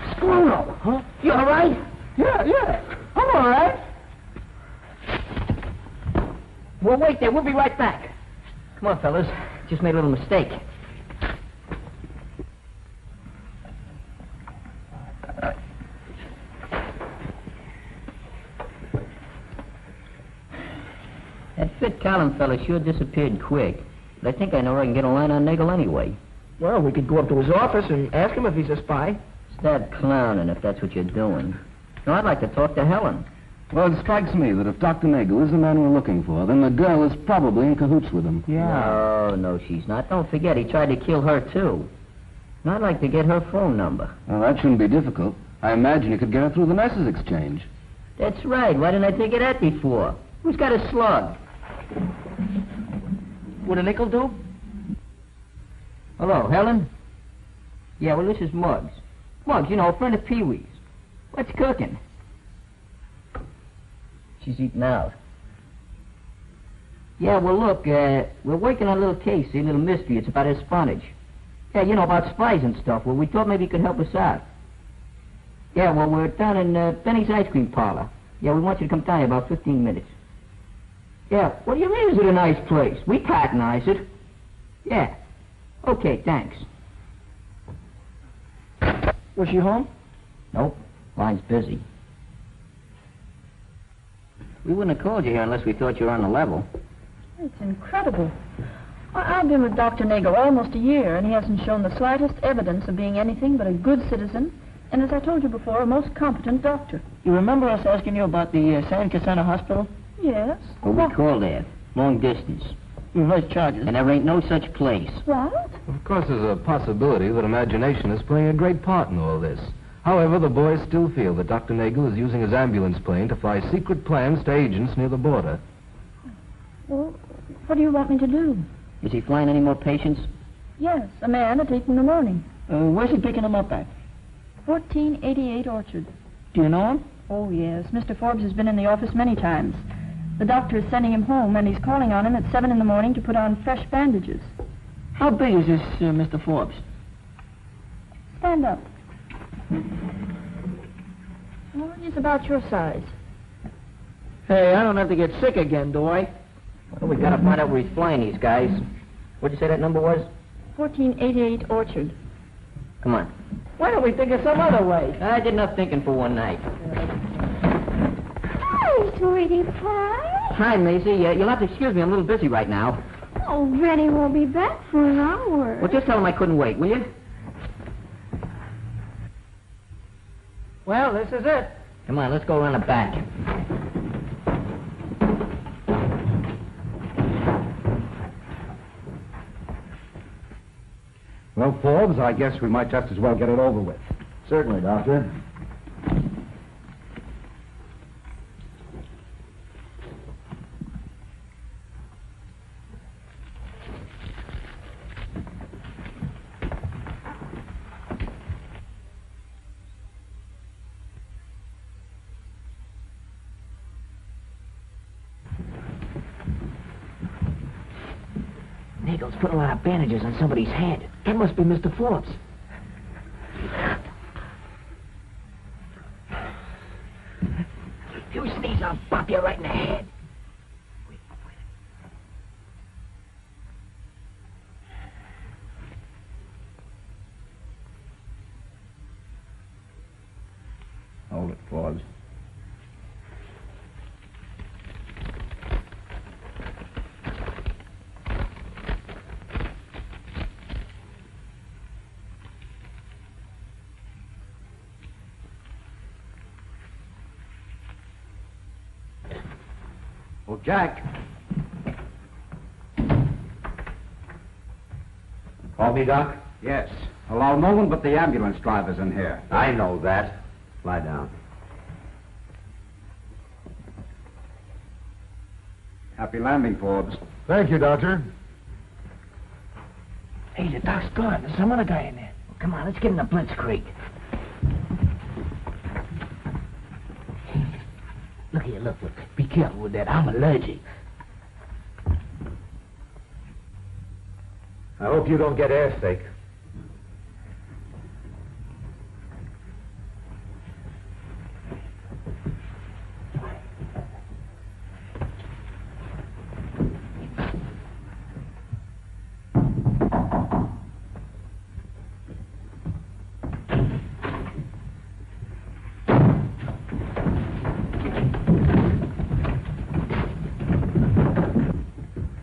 S3: Scruno, huh? You all right?
S11: Yeah. I'm all right.
S1: Well, wait there. We'll be right back. Come on, fellas. Just made a little mistake. That Fit Collin fella sure disappeared quick. But I think I know where I can get a line on Nagel anyway.
S3: Well, we could go up to his office and ask him if he's a spy.
S1: Stop clowning if that's what you're doing. No, I'd like to talk to Helen.
S14: Well, it strikes me that if Dr. Nagel is the man we're looking for, then the girl is probably in cahoots with him.
S1: Yeah. No, she's not. Don't forget, he tried to kill her, too. And I'd like to get her phone number.
S14: Well, that shouldn't be difficult. I imagine you could get her through the nurses' exchange.
S1: That's right. Why didn't I think of that before? Who's got a slug? Would a nickel do? Hello, Helen? Yeah, well, this is Muggs. Muggs, you know, a friend of Peewee's. What's cooking? She's eating out. Yeah, well, look, we're working on a little case, a little mystery. It's about espionage. Yeah, you know, about spies and stuff. Well, we thought maybe you could help us out. Yeah, well, we're down in Benny's ice cream parlor. Yeah, we want you to come down here about 15 minutes. Yeah, what do you mean, is it a nice place? We patronize it. Yeah. Okay, thanks.
S3: Was she home?
S1: Nope. Line's busy. We wouldn't have called you here unless we thought you were on the level.
S5: It's incredible. I've been with Dr. Nagel almost a year, and he hasn't shown the slightest evidence of being anything but a good citizen, and as I told you before, a most competent doctor.
S3: You remember us asking you about the San Cassandra Hospital?
S5: Yes.
S1: Well, we called there. Long distance.
S3: Reverse charges.
S1: And there ain't no such place.
S5: What?
S2: Of course, there's a possibility that imagination is playing a great part in all this. However, the boys still feel that Dr. Nagel is using his ambulance plane to fly secret plans to agents near the border.
S5: Well, what do you want me to do?
S1: Is he flying any more patients?
S5: Yes, a man at 8 in the morning.
S3: Where's he picking them up at?
S5: 1488 Orchard.
S3: Do you know him?
S5: Oh, yes. Mr. Forbes has been in the office many times. The doctor is sending him home, and he's calling on him at 7 in the morning to put on fresh bandages.
S3: How big is this Mr. Forbes?
S5: Stand up. Well, he's about your size.
S3: Hey, I don't have to get sick again, do I?
S1: Well, we gotta find out where he's flying these guys. What'd you say that number was?
S5: 1488 Orchard.
S1: Come on.
S3: Why don't we think of some other way?
S1: I did enough thinking for one night.
S15: Hi, sweetie pie.
S1: Hi, Maisie. You'll have to excuse me. I'm a little busy right now.
S15: Oh, Reddy won't be back for an hour.
S1: Well, just tell him I couldn't wait, will you?
S3: Well, this is it.
S1: Come on, let's go around the back.
S6: Well, Forbes, I guess we might just as well get it over with.
S14: Certainly, Doctor.
S3: Nagel's put a lot of bandages on somebody's head. That must be Mr. Forbes. If you sneeze, I'll bop you right in the head.
S6: Hold it, Forbes. Oh, Jack.
S2: Call me, Doc?
S6: Yes. Allow no one but the ambulance drivers in here.
S2: I know that. Lie down.
S6: Happy landing, Forbes.
S11: Thank you, Doctor.
S3: Hey, the doc's gone. There's some other guy in there. Well, come on, let's get in the blitzkrieg. Look here, look. Be careful with that. I'm allergic.
S2: I hope you don't get airsick.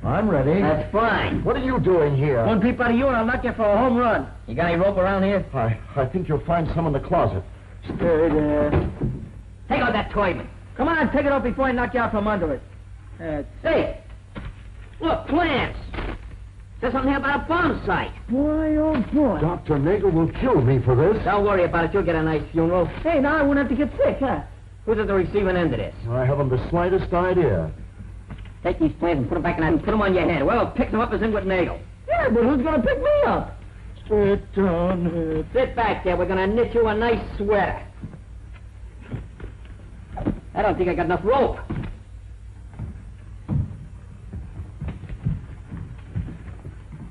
S11: I'm ready.
S3: That's fine.
S11: What are you doing here?
S3: One peep out of you and I'll knock you for a home run. You got any rope around here?
S11: I think you'll find some in the closet.
S3: Stay there. Take out that toy, man. Come on, take it off before I knock you out from under it. Hey, look, plans. Says something here about a bomb site.
S11: Boy, oh boy. Dr. Nagel will kill me for this.
S3: Don't worry about it. You'll get a nice funeral. Hey, now I won't have to get sick, huh? Who's at the receiving end of this?
S11: I haven't the slightest idea.
S3: Take these plans and put them back in that and put them on your head. Well, pick them up as in with Nagel. Yeah, but who's going to pick me up? Sit down. Sit back there. We're going to knit you a nice sweater. I don't think I got enough rope.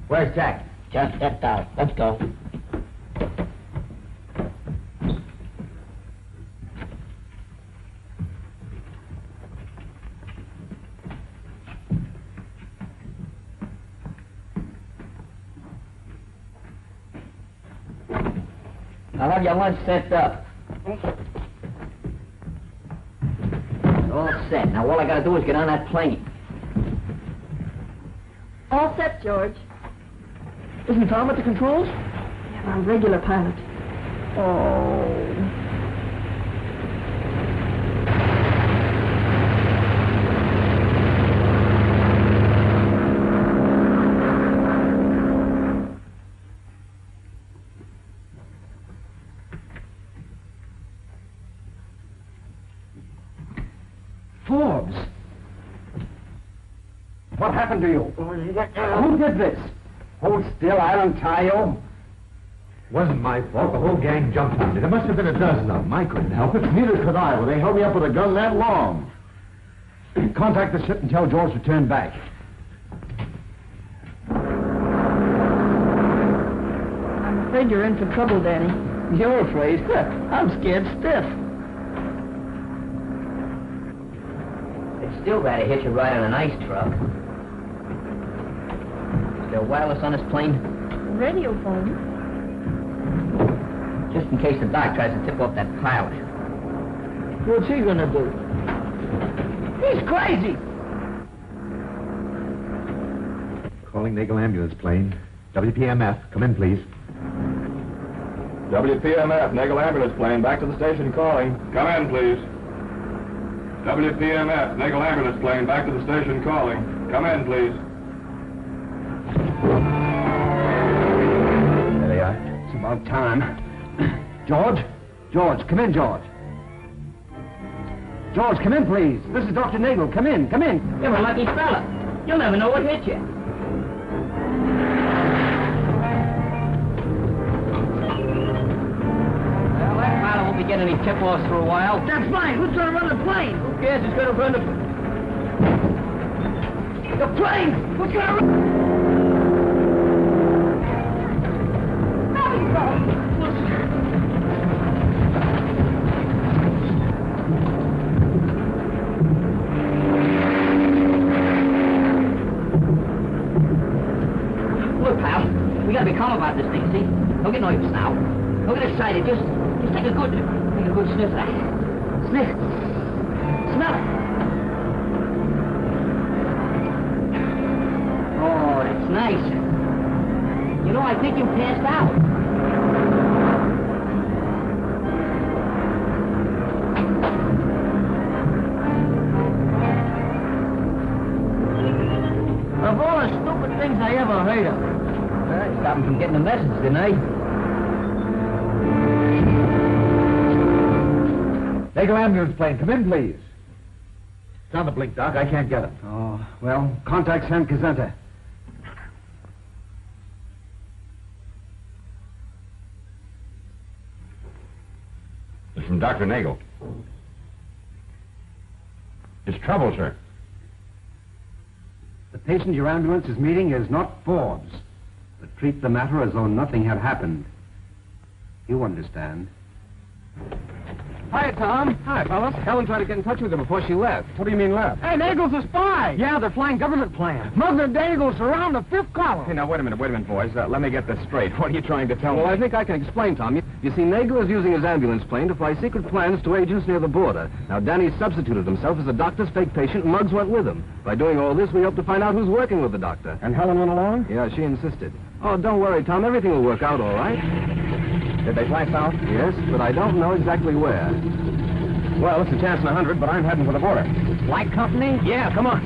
S3: Where's Jack? Just stepped out. Let's go. I'll have your lunch sent up. All set. Now all I gotta do is get on that plane.
S5: All set, George.
S3: Isn't Tom at the controls?
S5: Yeah, I'm regular pilot. Oh.
S6: Forbes! What happened to you? Who did this? Hold still, I'll untie you.
S2: Wasn't my fault. The whole gang jumped on me. There must have been a dozen of them. I couldn't help it.
S11: Neither could I. Well, they held me up with a gun that long.
S6: Contact the ship and tell George to turn back.
S5: I'm afraid you're in for trouble, Danny.
S3: You're afraid? I'm scared stiff. It's still bad to hitch a ride on an ice truck. Is there wireless on this plane?
S5: Radio phone.
S3: Just in case the doc tries to tip off that pilot. What's he gonna do? He's crazy!
S2: Calling Nagel ambulance plane. WPMF. Come in, please.
S9: WPMF, Nagel ambulance plane. Back to the station calling. Come in, please. WPMF, Nagel ambulance plane. Back to the station calling. Come in, please.
S6: There they are. It's about time. George? George, come in, George. George, come in, please. This is Dr. Nagel. Come in, come in.
S3: You're a lucky fella. You'll never know what hit you. Well, that pilot won't be getting any tip-offs for a while. That's fine. Who's going to run the plane? Who cares who's going to run the plane? Who's going to run? We gotta be calm about this thing, see? Don't get nervous now. Don't get excited. Just take a good sniff of that. Sniff. Smell it. Oh, that's nice. You know, I think you passed out. stop him from getting a message, didn't I?
S4: Nagel ambulance plane, come in, please. It's on the blink, Doc. I can't get him.
S6: Oh, well, contact San Cazenta.
S4: It's from Dr. Nagel. It's trouble, sir.
S6: The patient your ambulance is meeting is not Forbes, but treat the matter as though nothing had happened. You understand.
S2: Hi, Tom. Hi, fellas. Helen tried to get in touch with her before she left.
S11: What do you mean left?
S2: Hey, Nagel's a spy. Yeah, they're flying government planes.
S11: Mother Nagel surround the fifth column.
S2: Hey, now, wait a minute, boys. Let me get this straight. What are you trying to tell me? Well, I think I can explain, Tom. You see, Nagel is using his ambulance plane to fly secret plans to agents near the border. Now, Danny substituted himself as the doctor's fake patient, and Muggs went with him. By doing all this, we hope to find out who's working with the doctor.
S11: And Helen went along?
S2: Yeah, she insisted. Oh, don't worry, Tom. Everything will work out all right. Did they fly south? Yes, but I don't know exactly where. Well, it's a chance in 100, but I'm heading for the border.
S3: Flight company?
S2: Yeah, come on.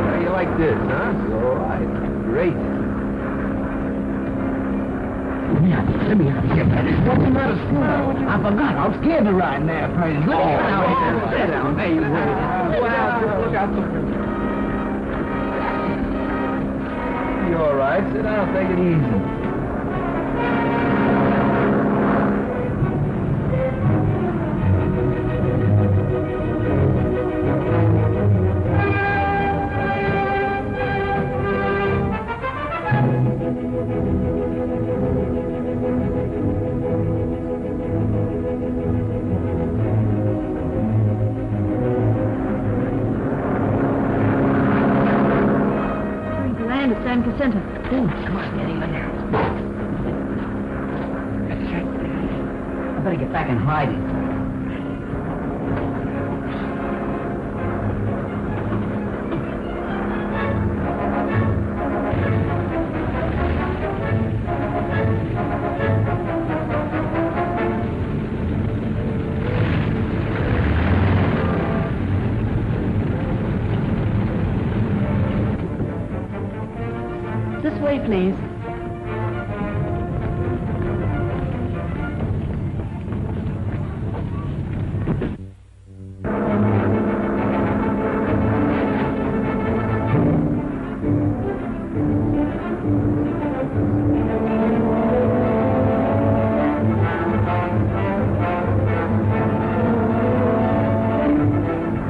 S2: How do you like this, huh? All right. Great.
S3: Let me have you, man. What's the matter, Scruno? I forgot. I was scared to ride in there first. Let me get out here. Sit down. There you go.
S2: Well, look out the... You all right? Sit down. Take it easy.
S5: Center.
S3: Oh, come on, get him in there. I better get back in hiding.
S5: This way, please.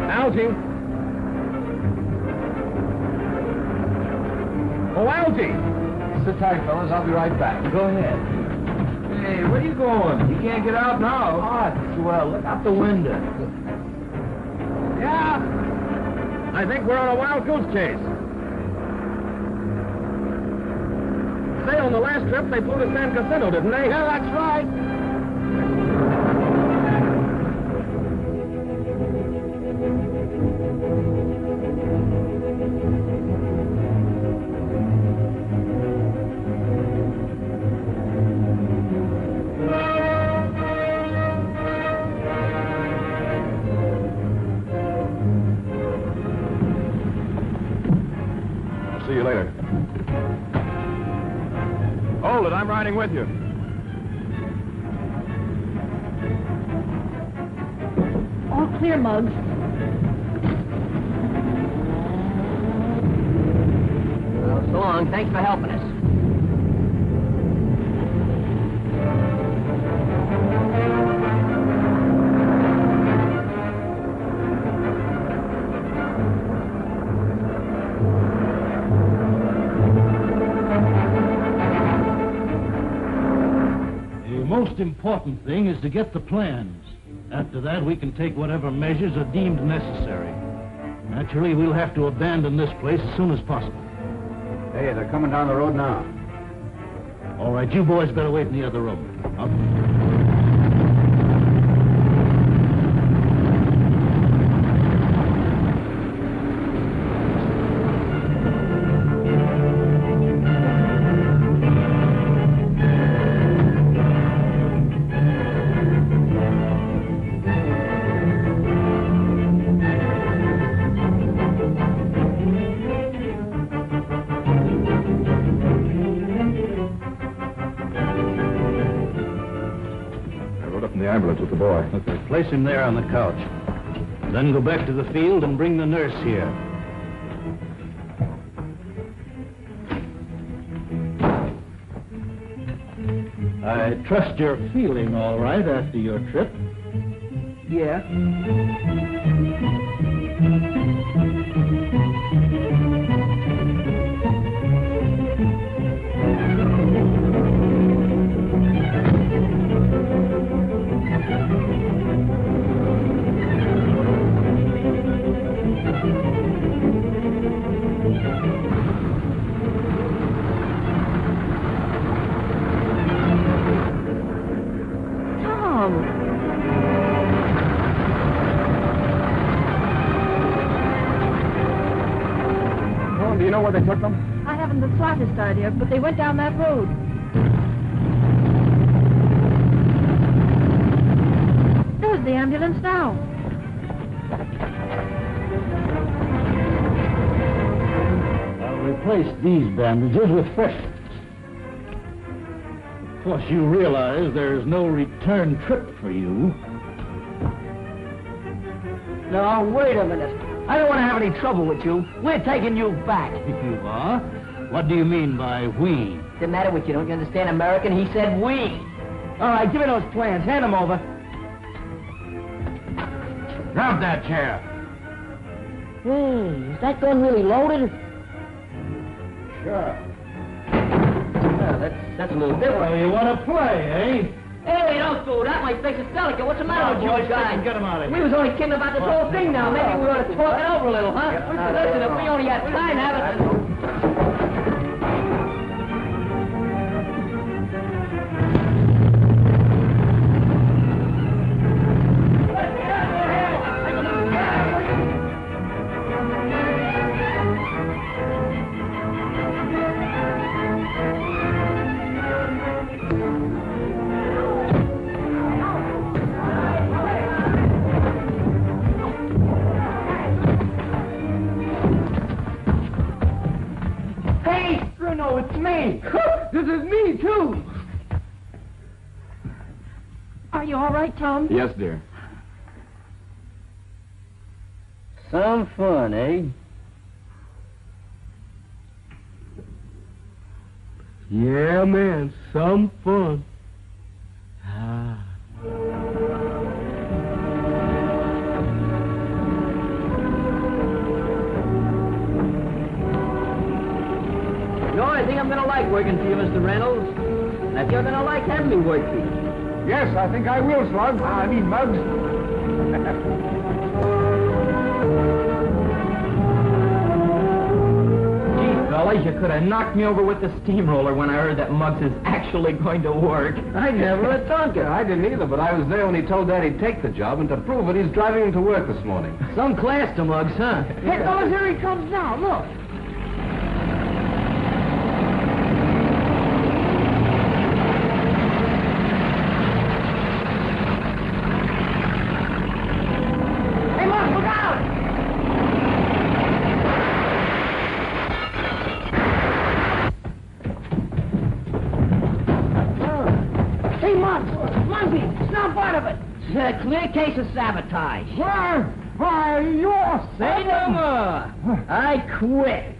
S2: Algy. Oh, Algy. Sit tight, fellas. I'll be right back. Go ahead. Hey, where you going? You can't get out now. Oh, swell. Look out the window. Yeah. I think we're on a wild goose chase. Say, on the last trip, they flew to San Jacinto, didn't they? Yeah, that's right. See you later. Hold it, I'm riding with you.
S5: All clear, Muggs.
S3: Well, so long. Thanks for helping us.
S16: The most important thing is to get the plans. After that, we can take whatever measures are deemed necessary. Naturally, we'll have to abandon this place as soon as possible.
S6: Hey, they're coming down the road now.
S16: All right, you boys better wait in the other room.
S9: in the ambulance with the boy.
S16: Okay, place him there on the couch. Then go back to the field and bring the nurse here. I trust you're feeling all right after your trip.
S3: Yeah.
S2: Do you know where they took them?
S5: I haven't the slightest idea, but they went down that road. There's the ambulance now.
S16: I'll replace these bandages with fresh ones. Of course, you realize there's no return trip for you.
S3: No, wait a minute. I don't want to have any trouble with you. We're taking you back.
S16: You are? What do you mean by we?
S3: What's the matter with you? Don't you understand American? He said we. All right, give me those plans. Hand them over.
S16: Grab that chair.
S3: Hey, is that gun really loaded?
S16: Sure.
S3: Well, that's a little different.
S16: So you want to play, eh?
S3: Hey, don't do that. My face is delicate. What's the matter with you guys?
S16: Get him out of here.
S3: We was only kidding about this whole thing now. Maybe we ought to talk it over a little, huh? Listen, if we only had time, have it. It's me. This is me, too.
S5: Are you all right, Tom?
S2: Yes, dear.
S3: Some fun, eh?
S11: Yeah, man, some fun.
S3: I think I'm going to like working for you, Mr. Reynolds. And if you're going to like having me work for you.
S4: Yes, I think I will, Slug. I mean, Muggs.
S1: Gee, fellas, you could have knocked me over with the steamroller when I heard that Muggs is actually going to work.
S3: I never had thunk it.
S2: I didn't either, but I was there when he told Dad he'd take the job, and to prove it, he's driving him to work this morning.
S3: Some class to Muggs, huh?
S5: Hey, fellas, here he comes now. Look.
S3: A clear case of sabotage.
S11: Why, you're
S3: Say no more. I quit.